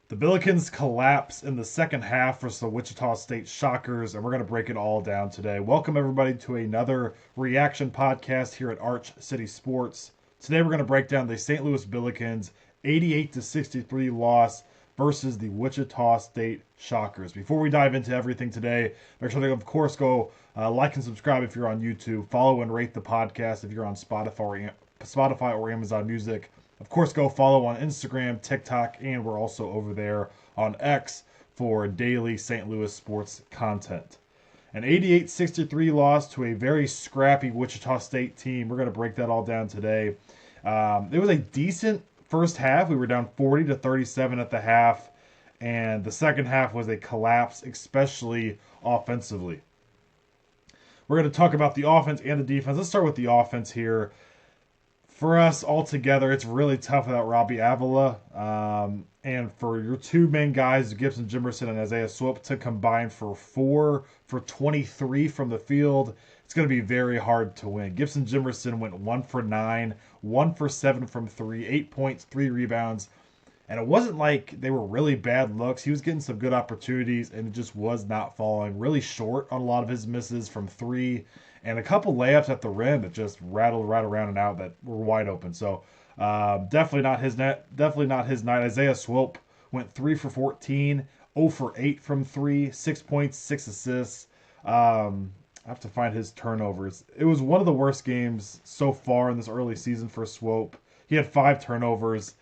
The Billikens collapse in the second half versus the Wichita State Shockers, and we're going to break it all down today. Welcome, everybody, to another reaction podcast here at Arch City Sports. Today, we're going to break down the St. Louis Billikens 88-63 loss versus the Wichita State Shockers. Before we dive into everything today, make sure to, of course, go like and subscribe if you're on YouTube. Follow and rate the podcast if you're on Spotify or Amazon Music. Of course, go follow on Instagram, TikTok, and we're also over there on X for daily St. Louis sports content. An 88-63 loss to a very scrappy Wichita State team. We're going to break that all down today. It was a decent first half. We were down 40-37 at the half, and the second half was a collapse, especially offensively. We're going to talk about the offense and the defense. Let's start with the offense here. For us altogether, it's really tough without Robbie Avila. And for your two main guys, Gibson, Jimerson, and Isaiah Swope, to combine for 4 for 23 from the field, it's going to be very hard to win. Gibson Jimerson went 1 for 9, 1 for 7 from 3, 8 points, 3 rebounds. And it wasn't like they were really bad looks. He was getting some good opportunities, and it just was not falling. Really short on a lot of his misses from 3. And a couple layups at the rim that just rattled right around and out that were wide open. So definitely not his net. Definitely not his night. Isaiah Swope went 3 for 14, 0 for 8 from 3, 6 points, 6 assists. I have to find his turnovers. It was one of the worst games so far in this early season for Swope. He had 5 turnovers.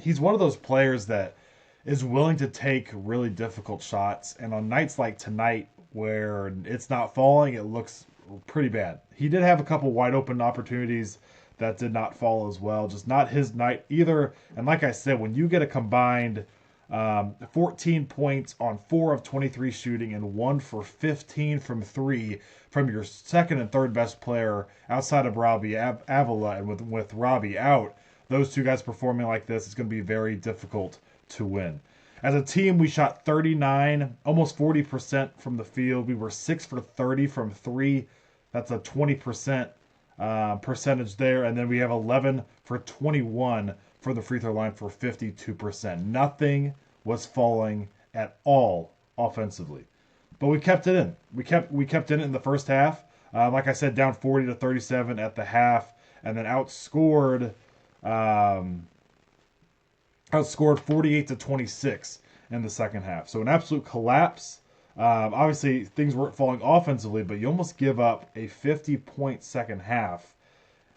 He's one of those players that is willing to take really difficult shots. And on nights like tonight, where it's not falling, it looks pretty bad. He did have a couple wide open opportunities that did not fall as well. Just not his night either. And like I said, when you get a combined 14 points on 4 of 23 shooting and 1 for 15 from 3 from your second and third best player outside of Robbie Avila, and with Robbie out, those two guys performing like this, it's going to be very difficult to win. As a team, we shot 39, almost 40% from the field. We were 6 for 30 from 3. That's a 20% percentage there. And then we have 11 for 21 for the free throw line for 52%. Nothing was falling at all offensively. But we kept it in. We kept it in the first half. Like I said, down 40-37 at the half, and then outscored 48-26 in the second half. So an absolute collapse. Obviously, things weren't falling offensively, but you almost give up a 50-point second half.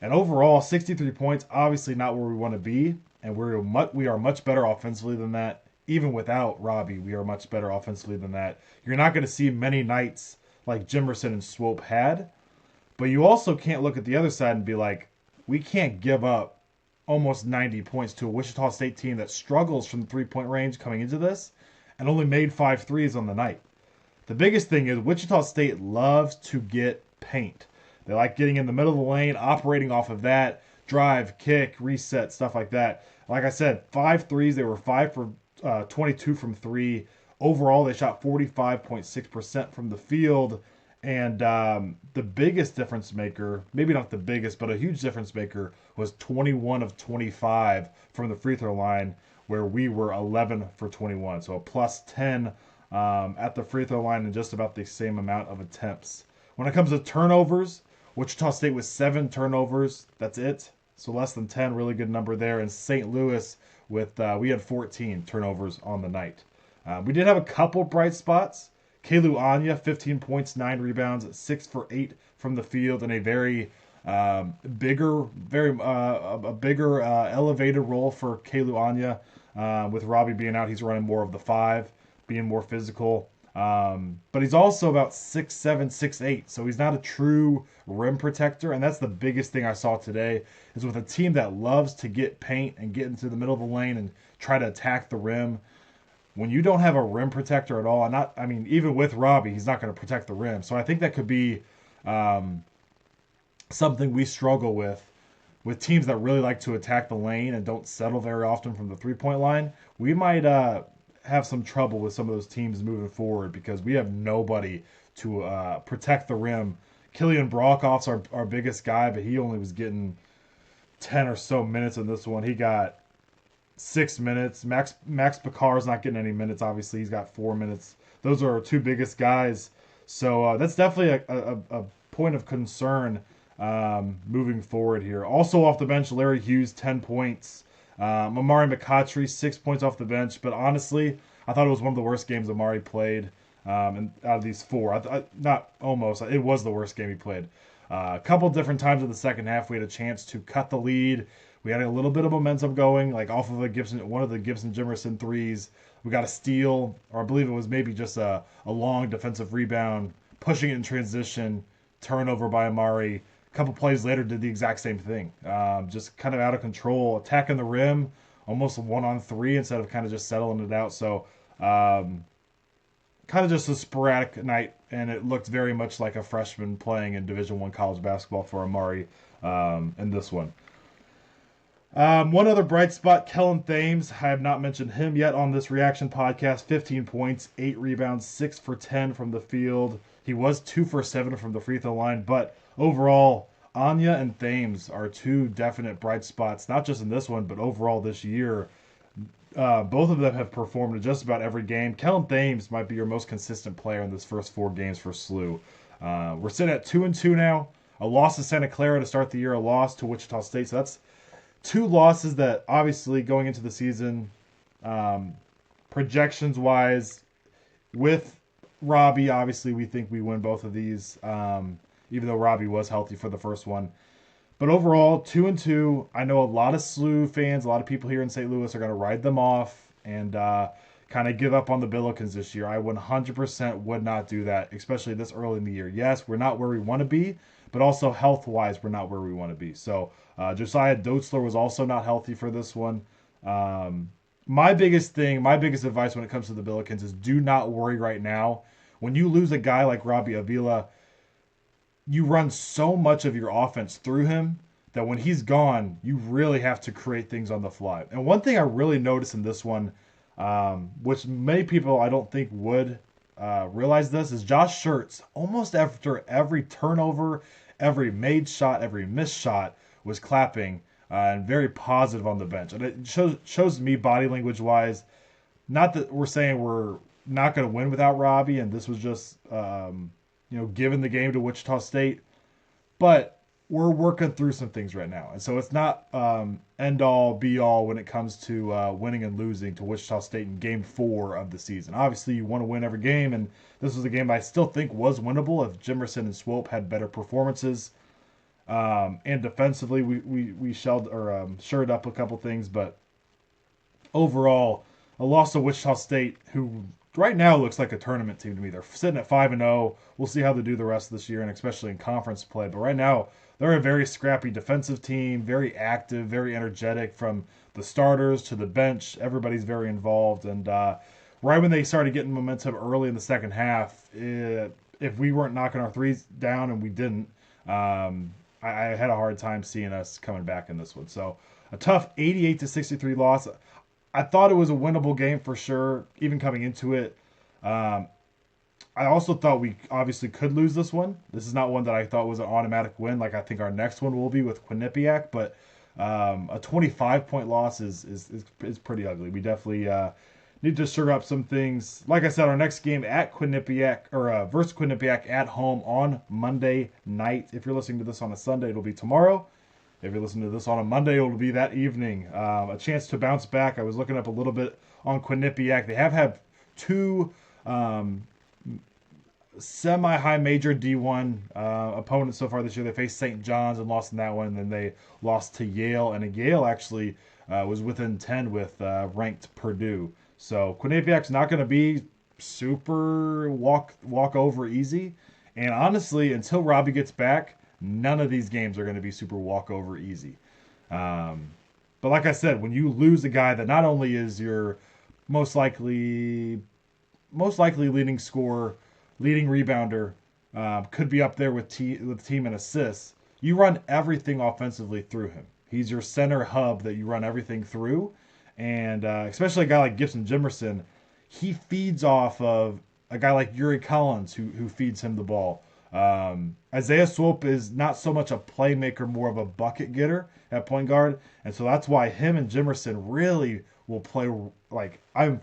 And overall, 63 points, obviously not where we want to be. And we are much better offensively than that. Even without Robbie, we are much better offensively than that. You're not going to see many nights like Jimerson and Swope had. But you also can't look at the other side and be like, we can't give up almost 90 points to a Wichita State team that struggles from the three-point range coming into this and only made 5 threes on the night. The biggest thing is Wichita State loves to get paint. They like getting in the middle of the lane, operating off of that, drive, kick, reset, stuff like that. Like I said, 5 threes. They were 5 for 22 from 3. Overall, they shot 45.6% from the field. And the biggest difference maker, maybe not the biggest, but a huge difference maker, was 21 of 25 from the free throw line, where we were 11 for 21. So a plus 10 at the free throw line and just about the same amount of attempts. When it comes to turnovers, Wichita State was 7 turnovers. That's it. So less than 10, really good number there. And St. Louis, we had 14 turnovers on the night. We did have a couple bright spots. Kaylu Anya, 15 points, 9 rebounds, 6 for 8 from the field, and a very bigger elevated role for Kaylu Anya. With Robbie being out, he's running more of the 5, being more physical. But he's also about 6'7", 6'8", so he's not a true rim protector, and that's the biggest thing I saw today, is with a team that loves to get paint and get into the middle of the lane and try to attack the rim. When you don't have a rim protector at all, even with Robbie, he's not going to protect the rim. So I think that could be something we struggle with teams that really like to attack the lane and don't settle very often from the three-point line. We might have some trouble with some of those teams moving forward because we have nobody to protect the rim. Killian Brockhoff's our biggest guy, but he only was getting 10 or so minutes in this one. He got 6 minutes. Max Picar's not getting any minutes. Obviously, he's got 4 minutes. Those are our two biggest guys. So that's definitely a point of concern moving forward here. Also off the bench, Larry Hughes, 10 points. Amari McCautry, 6 points off the bench. But honestly, I thought it was one of the worst games Amari played. And out of these four, not almost, it was the worst game he played. A couple different times in the second half, we had a chance to cut the lead. We had a little bit of momentum going, like off of one of the Gibson Jimerson threes. We got a steal, or I believe it was maybe just a long defensive rebound, pushing it in transition, turnover by Amari. A couple plays later, did the exact same thing. Just kind of out of control, attacking the rim, almost 1-on-3 instead of kind of just settling it out. So, kind of just a sporadic night, and it looked very much like a freshman playing in Division I college basketball for Amari in this one. One other bright spot, Kellen Thames. I have not mentioned him yet on this reaction podcast. 15 points, 8 rebounds, 6 for 10 from the field. He was 2 for 7 from the free throw line, but overall, Anya and Thames are two definite bright spots, not just in this one, but overall this year. Both of them have performed in just about every game. Kellen Thames might be your most consistent player in this first 4 games for SLU. We're sitting at 2-2 now. A loss to Santa Clara to start the year, a loss to Wichita State. So that's 2 losses that obviously going into the season, projections wise, with Robbie, obviously we think we win both of these, even though Robbie was healthy for the first one. But overall, 2-2. I know a lot of SLU fans, a lot of people here in St. Louis are going to ride them off and kind of give up on the Billikens this year. I 100% would not do that, especially this early in the year. Yes, we're not where we want to be, but also health-wise, we're not where we want to be. So Josiah Doetzler was also not healthy for this one. My biggest advice when it comes to the Billikens is do not worry right now. When you lose a guy like Robbie Avila, you run so much of your offense through him that when he's gone, you really have to create things on the fly. And one thing I really noticed in this one, which many people I don't think would realize this, is Josh Schertz, almost after every turnover, every made shot, every missed shot, was clapping and very positive on the bench. And it shows me body language-wise, not that we're saying we're not going to win without Robbie, and this was just giving the game to Wichita State, but we're working through some things right now. And so it's not end all be all when it comes to winning and losing to Wichita State in game 4 of the season. Obviously you want to win every game, and this was a game I still think was winnable if Jimerson and Swope had better performances. And defensively we shored up a couple things, but overall a loss to Wichita State, who right now looks like a tournament team to me. They're sitting at 5-0. We'll see how they do the rest of this year, and especially in conference play. But right now, they're a very scrappy defensive team, very active, very energetic from the starters to the bench. Everybody's very involved. And right when they started getting momentum early in the second half, if we weren't knocking our threes down, and we didn't, I had a hard time seeing us coming back in this one. So a tough 88-63 loss. I thought it was a winnable game for sure, even coming into it. I also thought we obviously could lose this one. This is not one that I thought was an automatic win, like I think our next one will be with Quinnipiac. But a 25-point loss is pretty ugly. We definitely need to shore up some things. Like I said, our next game at Quinnipiac, or versus Quinnipiac at home on Monday night. If you're listening to this on a Sunday, it'll be tomorrow. If you're listening to this on a Monday, it'll be that evening. A chance to bounce back. I was looking up a little bit on Quinnipiac. They have had 2 semi-high major D1 opponents so far this year. They faced St. John's and lost in that one, and then they lost to Yale. And Yale actually was within 10 with ranked Purdue. So Quinnipiac's not going to be super walk over easy. And honestly, until Robbie gets back, none of these games are going to be super walkover easy. But like I said, when you lose a guy that not only is your most likely leading scorer, leading rebounder, could be up there with team and assists, you run everything offensively through him. He's your center hub that you run everything through. And especially a guy like Gibson Jimerson, he feeds off of a guy like Yuri Collins who feeds him the ball. Isaiah Swope is not so much a playmaker, more of a bucket getter at point guard, and so that's why him and Jimerson really will play. Like I'm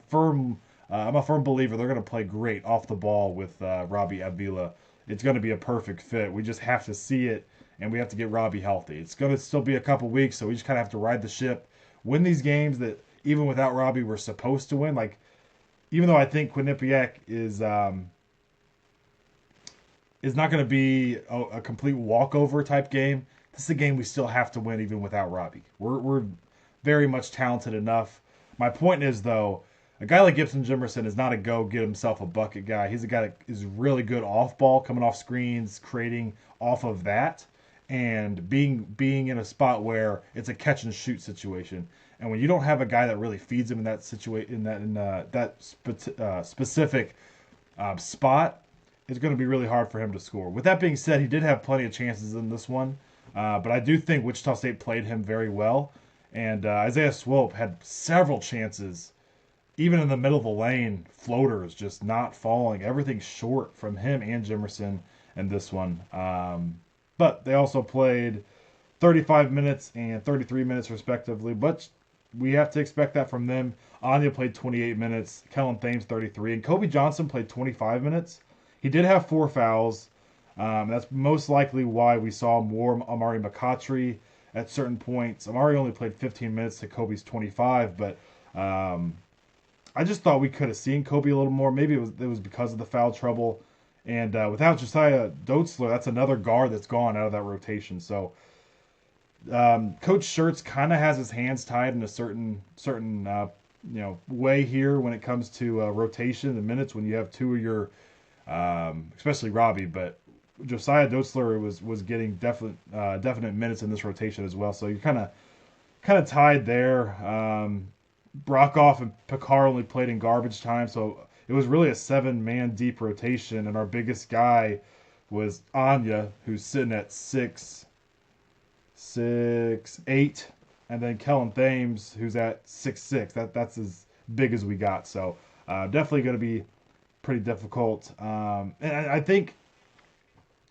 a firm believer they're going to play great off the ball with Robbie Avila. It's going to be a perfect fit. We just have to see it, and we have to get Robbie healthy. It's going to still be a couple weeks, so we just kind of have to ride the ship, win these games that even without Robbie we're supposed to win. Like even though I think Quinnipiac is not going to be a complete walkover type game. This is a game we still have to win even without Robbie. We're very much talented enough. My point is though, a guy like Gibson Jimerson is not a go get himself a bucket guy. He's a guy that is really good off ball, coming off screens, creating off of that, and being in a spot where it's a catch and shoot situation. And when you don't have a guy that really feeds him in that situation, specific spot, it's going to be really hard for him to score. With that being said, he did have plenty of chances in this one, but I do think Wichita State played him very well. And Isaiah Swope had several chances, even in the middle of the lane, floaters just not falling. Everything short from him and Jimerson in this one. But they also played 35 minutes and 33 minutes respectively. But we have to expect that from them. Anya played 28 minutes, Kellen Thames 33, and Kobe Johnson played 25 minutes. He did have 4 fouls. That's most likely why we saw more Amari McCautry at certain points. Amari only played 15 minutes to Kobe's 25, but I just thought we could have seen Kobe a little more. Maybe it was because of the foul trouble. And without Josiah Doetzler, that's another guard that's gone out of that rotation. So Coach Schertz kind of has his hands tied in a certain way here when it comes to rotation, the minutes when you have two of your especially Robbie, but Josiah Doetzler was getting definite minutes in this rotation as well. So you're kind of tied there. Brokoff and Picard only played in garbage time, so it was really a 7-man deep rotation, and our biggest guy was Anya, who's sitting at 6'8", and then Kellen Thames, who's at 6'6". That's as big as we got. So definitely going to be pretty difficult. And I think,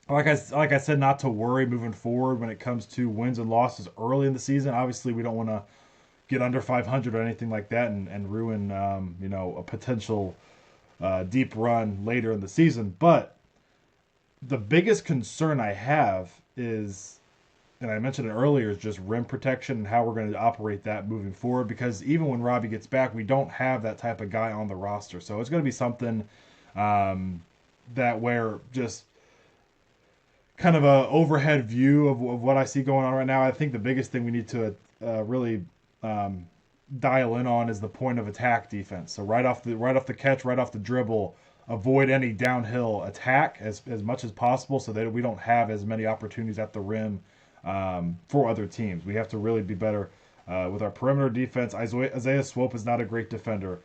like I said, not to worry moving forward when it comes to wins and losses early in the season. Obviously, we don't want to get under 500 or anything like that and ruin a potential deep run later in the season. But the biggest concern I have is, and I mentioned it earlier, is just rim protection and how we're going to operate that moving forward. Because even when Robbie gets back, we don't have that type of guy on the roster. So it's going to be something that where just kind of a overhead view of what I see going on right now. I think the biggest thing we need to really dial in on is the point of attack defense. So right off the catch, right off the dribble, avoid any downhill attack as much as possible, so that we don't have as many opportunities at the rim for other teams. We have to really be better with our perimeter defense. Isaiah Swope is not a great defender.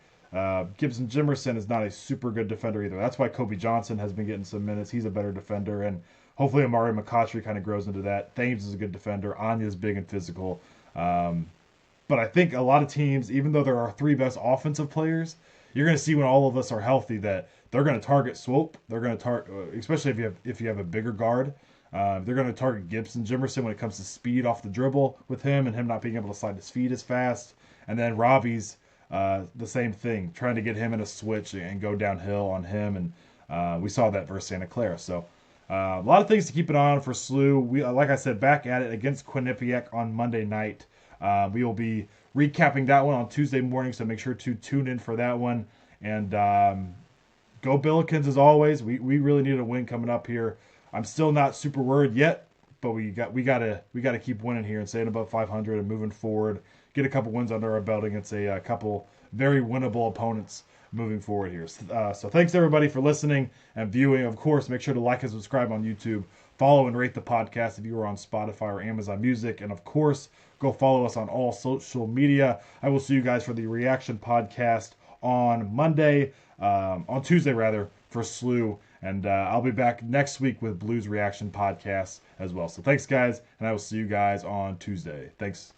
Gibson Jimerson is not a super good defender either. That's why Kobe Johnson has been getting some minutes. He's a better defender, and hopefully Amari McCautry kind of grows into that. Thames is a good defender. Anya's big and physical. But I think a lot of teams, even though there are 3 best offensive players, you're going to see when all of us are healthy that they're going to target Swope. They're going to target, especially if you have a bigger guard. They're going to target Gibson Jimerson when it comes to speed off the dribble with him and him not being able to slide his feet as fast. And then Robbie's the same thing, trying to get him in a switch and go downhill on him. And we saw that versus Santa Clara. So a lot of things to keep an eye on for SLU. We, like I said, back at it against Quinnipiac on Monday night. We will be recapping that one on Tuesday morning, so make sure to tune in for that one. And go Billikens as always. We really need a win coming up here. I'm still not super worried yet, but we gotta keep winning here and staying above 500 and moving forward. Get a couple wins under our belt against a couple very winnable opponents moving forward here. So thanks everybody for listening and viewing. Of course, make sure to like and subscribe on YouTube. Follow and rate the podcast if you are on Spotify or Amazon Music. And of course, go follow us on all social media. I will see you guys for the reaction podcast on Tuesday for SLU. And I'll be back next week with Blues reaction podcast as well. So thanks guys, and I will see you guys on Tuesday. Thanks.